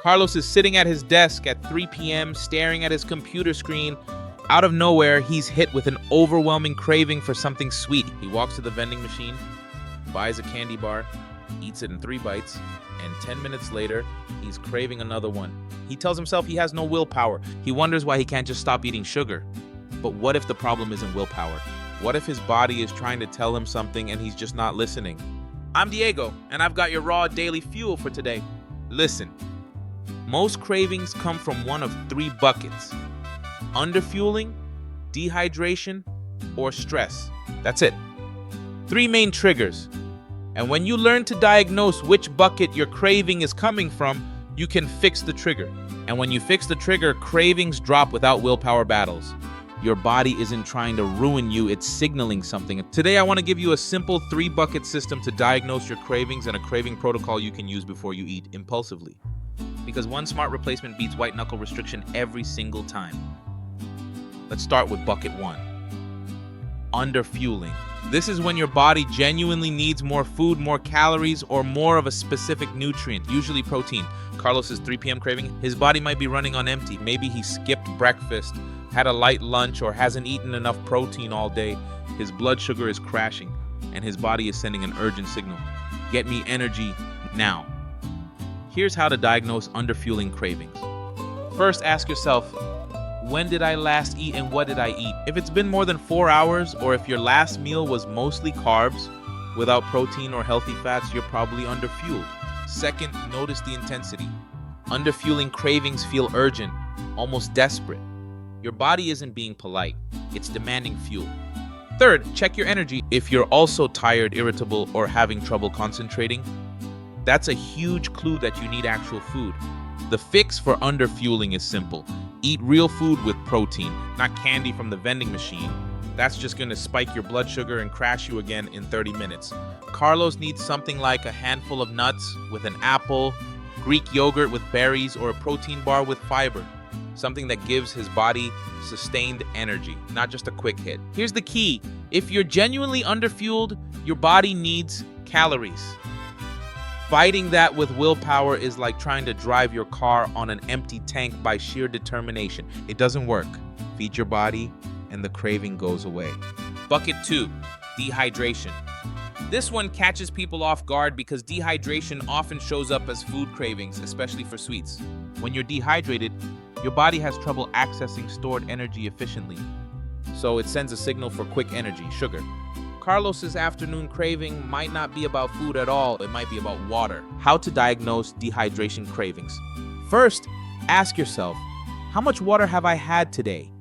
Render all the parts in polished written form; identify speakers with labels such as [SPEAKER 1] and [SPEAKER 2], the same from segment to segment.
[SPEAKER 1] Carlos is sitting at his desk at 3 p.m., staring at his computer screen. Out of nowhere, he's hit with an overwhelming craving for something sweet. He walks to the vending machine, buys a candy bar, eats it in 3 bites, and 10 minutes later, he's craving another one. He tells himself he has no willpower. He wonders why he can't just stop eating sugar. But what if the problem isn't willpower? What if his body is trying to tell him something and he's just not listening? I'm Diego, and I've got your raw daily fuel for today. Listen, most cravings come from one of 3 buckets: underfueling, dehydration, or stress. That's it. 3 main triggers. And when you learn to diagnose which bucket your craving is coming from, you can fix the trigger. And when you fix the trigger, cravings drop without willpower battles. Your body isn't trying to ruin you, it's signaling something. Today, I want to give you a simple 3-bucket system to diagnose your cravings and a craving protocol you can use before you eat impulsively. Because one smart replacement beats white-knuckle restriction every single time. Let's start with bucket 1. Underfueling. This is when your body genuinely needs more food, more calories, or more of a specific nutrient, usually protein. Carlos's 3 p.m. craving, his body might be running on empty. Maybe he skipped breakfast, had a light lunch, or hasn't eaten enough protein all day. His blood sugar is crashing, and his body is sending an urgent signal. Get me energy now. Here's how to diagnose underfueling cravings. First, ask yourself, when did I last eat and what did I eat? If it's been more than 4 hours, or if your last meal was mostly carbs without protein or healthy fats, you're probably underfueled. Second, notice the intensity. Underfueling cravings feel urgent, almost desperate. Your body isn't being polite, it's demanding fuel. Third, check your energy. If you're also tired, irritable, or having trouble concentrating, that's a huge clue that you need actual food. The fix for underfueling is simple. Eat real food with protein, not candy from the vending machine. That's just gonna spike your blood sugar and crash you again in 30 minutes. Carlos needs something like a handful of nuts with an apple, Greek yogurt with berries, or a protein bar with fiber. Something that gives his body sustained energy, not just a quick hit. Here's the key. If you're genuinely underfueled, your body needs calories. Fighting that with willpower is like trying to drive your car on an empty tank by sheer determination. It doesn't work. Feed your body and the craving goes away. Bucket 2, dehydration. This one catches people off guard because dehydration often shows up as food cravings, especially for sweets. When you're dehydrated, your body has trouble accessing stored energy efficiently. So it sends a signal for quick energy, sugar. Carlos's afternoon craving might not be about food at all, it might be about water. How to diagnose dehydration cravings. First, ask yourself, how much water have I had today?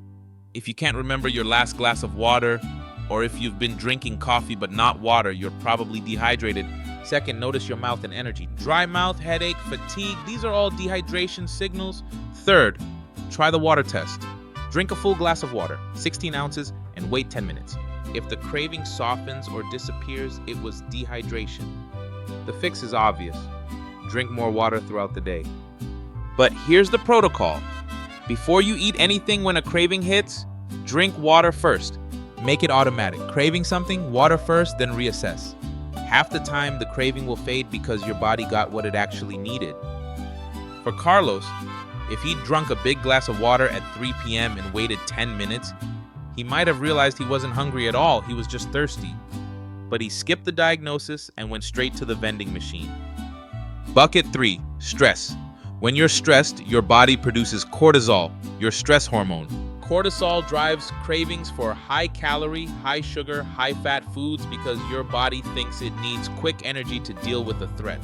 [SPEAKER 1] If you can't remember your last glass of water, or if you've been drinking coffee but not water, you're probably dehydrated. Second, notice your mouth and energy. Dry mouth, headache, fatigue, these are all dehydration signals. Third, try the water test. Drink a full glass of water, 16 ounces, and wait 10 minutes. If the craving softens or disappears, it was dehydration. The fix is obvious. Drink more water throughout the day. But here's the protocol. Before you eat anything when a craving hits, drink water first. Make it automatic. Craving something, water first, then reassess. Half the time, the craving will fade because your body got what it actually needed. For Carlos, if he'd drunk a big glass of water at 3 p.m. and waited 10 minutes, he might have realized he wasn't hungry at all, he was just thirsty. But he skipped the diagnosis and went straight to the vending machine. Bucket 3, stress. When you're stressed, your body produces cortisol, your stress hormone. Cortisol drives cravings for high-calorie, high-sugar, high-fat foods because your body thinks it needs quick energy to deal with a threat.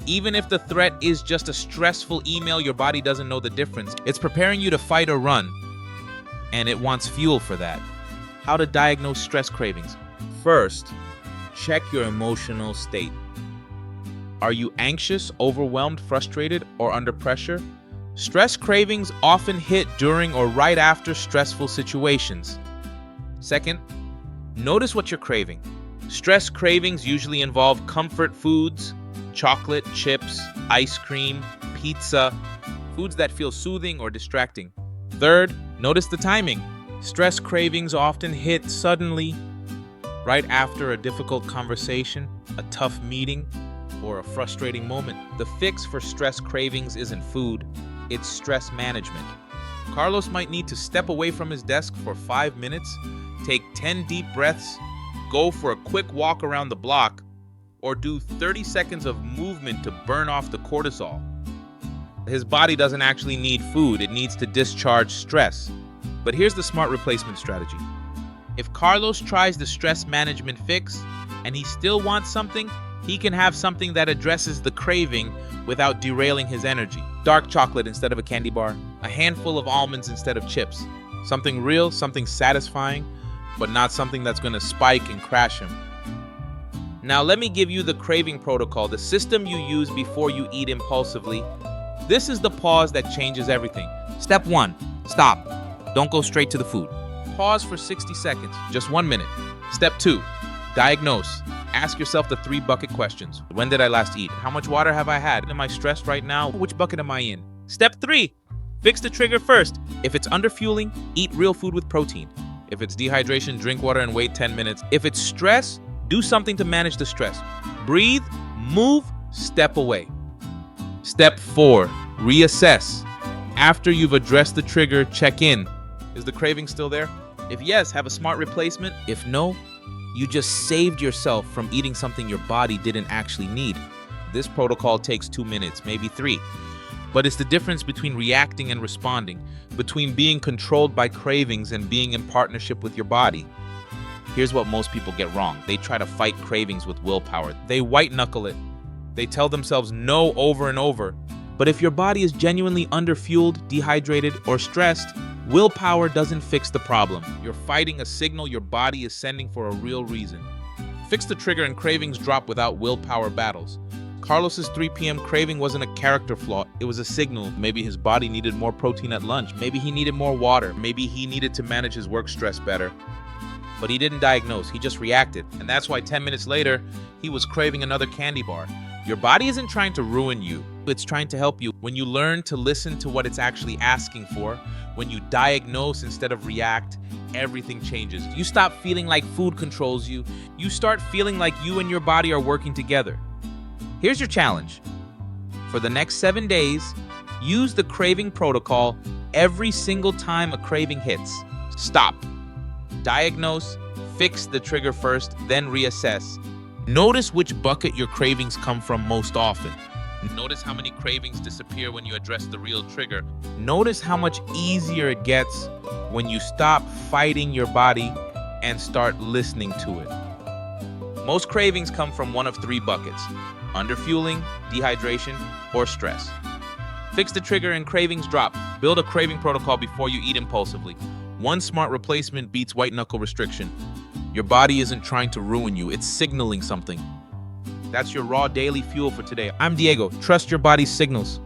[SPEAKER 1] Even if the threat is just a stressful email, your body doesn't know the difference. It's preparing you to fight or run, and it wants fuel for that. How to diagnose stress cravings. First, check your emotional state. Are you anxious, overwhelmed, frustrated, or under pressure? Stress cravings often hit during or right after stressful situations. Second, notice what you're craving. Stress cravings usually involve comfort foods, chocolate, chips, ice cream, pizza, foods that feel soothing or distracting. Third, notice the timing. Stress cravings often hit suddenly, right after a difficult conversation, a tough meeting, or a frustrating moment. The fix for stress cravings isn't food, it's stress management. Carlos might need to step away from his desk for 5 minutes, take 10 deep breaths, go for a quick walk around the block, or do 30 seconds of movement to burn off the cortisol. His body doesn't actually need food, it needs to discharge stress. But here's the smart replacement strategy. If Carlos tries the stress management fix and he still wants something, he can have something that addresses the craving without derailing his energy. Dark chocolate instead of a candy bar, a handful of almonds instead of chips. Something real, something satisfying, but not something that's going to spike and crash him. Now let me give you the craving protocol, the system you use before you eat impulsively. This is the pause that changes everything. Step 1, stop. Don't go straight to the food. Pause for 60 seconds, just 1 minute. Step 2, diagnose. Ask yourself the 3 bucket questions. When did I last eat? How much water have I had? Am I stressed right now? Which bucket am I in? Step 3, fix the trigger first. If it's underfueling, eat real food with protein. If it's dehydration, drink water and wait 10 minutes. If it's stress, do something to manage the stress. Breathe, move, step away. Step 4, reassess. After you've addressed the trigger, check in. Is the craving still there? If yes, have a smart replacement. If no, you just saved yourself from eating something your body didn't actually need. This protocol takes 2 minutes, maybe 3. But it's the difference between reacting and responding, between being controlled by cravings and being in partnership with your body. Here's what most people get wrong. They try to fight cravings with willpower. They white-knuckle it. They tell themselves no over and over. But if your body is genuinely underfueled, dehydrated, or stressed, willpower doesn't fix the problem. You're fighting a signal your body is sending for a real reason. Fix the trigger and cravings drop without willpower battles. Carlos's 3 p.m. craving wasn't a character flaw, it was a signal. Maybe his body needed more protein at lunch. Maybe he needed more water. Maybe he needed to manage his work stress better. But he didn't diagnose, he just reacted. And that's why 10 minutes later, he was craving another candy bar. Your body isn't trying to ruin you, it's trying to help you. When you learn to listen to what it's actually asking for, when you diagnose instead of react, everything changes. You stop feeling like food controls you. You start feeling like you and your body are working together. Here's your challenge. For the next 7 days, use the craving protocol every single time a craving hits. Stop. Diagnose, fix the trigger first, then reassess. Notice which bucket your cravings come from most often. Notice how many cravings disappear when you address the real trigger. Notice how much easier it gets when you stop fighting your body and start listening to it. Most cravings come from one of 3 buckets: underfueling, dehydration, or stress. Fix the trigger and cravings drop. Build a craving protocol before you eat impulsively. One smart replacement beats white-knuckle restriction. Your body isn't trying to ruin you, it's signaling something. That's your raw daily fuel for today. I'm Diego. Trust your body's signals.